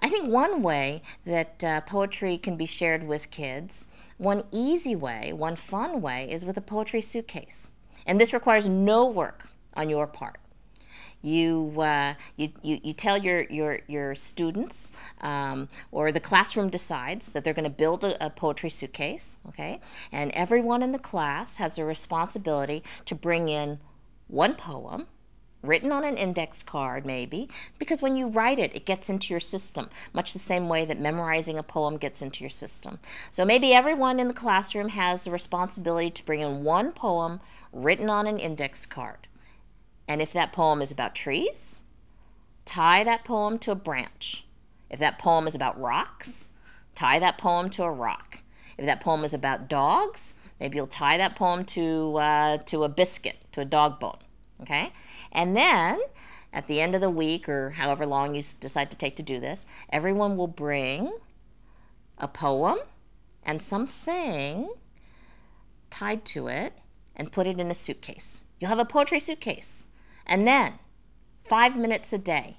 I think one way that poetry can be shared with kids, one easy way, one fun way, is with a poetry suitcase. And this requires no work on your part. You tell your students, or the classroom decides that they're going to build a poetry suitcase, okay? And everyone in the class has a responsibility to bring in one poem, written on an index card maybe, because when you write it, it gets into your system, much the same way that memorizing a poem gets into your system. So maybe everyone in the classroom has the responsibility to bring in one poem written on an index card. And if that poem is about trees, tie that poem to a branch. If that poem is about rocks, tie that poem to a rock. If that poem is about dogs, maybe you'll tie that poem to a biscuit, to a dog bone. Okay? And then, at the end of the week, or however long you decide to take to do this, everyone will bring a poem and something tied to it and put it in a suitcase. You'll have a poetry suitcase. And then, 5 minutes a day.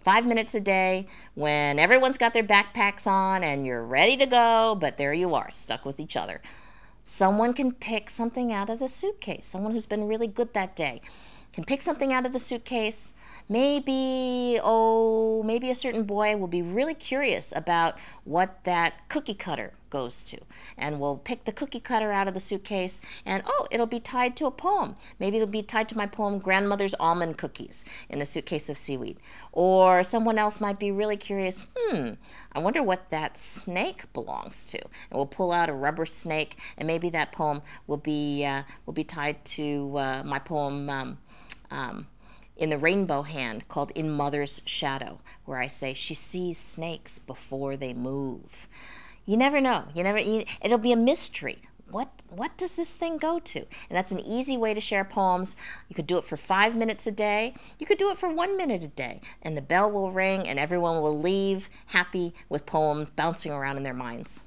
5 minutes a day when everyone's got their backpacks on and you're ready to go, but there you are, stuck with each other. Someone can pick something out of the suitcase. Someone who's been really good that day can pick something out of the suitcase. Maybe a certain boy will be really curious about what that cookie cutter goes to. And we'll pick the cookie cutter out of the suitcase and, it'll be tied to a poem. Maybe it'll be tied to my poem, Grandmother's Almond Cookies, in a suitcase of seaweed. Or someone else might be really curious, I wonder what that snake belongs to. And we'll pull out a rubber snake, and maybe that poem will be tied to my poem, in the Rainbow Hand, called In Mother's Shadow, where I say she sees snakes before they move. You never know. It'll be a mystery. What does this thing go to? And that's an easy way to share poems. You could do it for 5 minutes a day. You could do it for 1 minute a day. And the bell will ring and everyone will leave happy with poems bouncing around in their minds.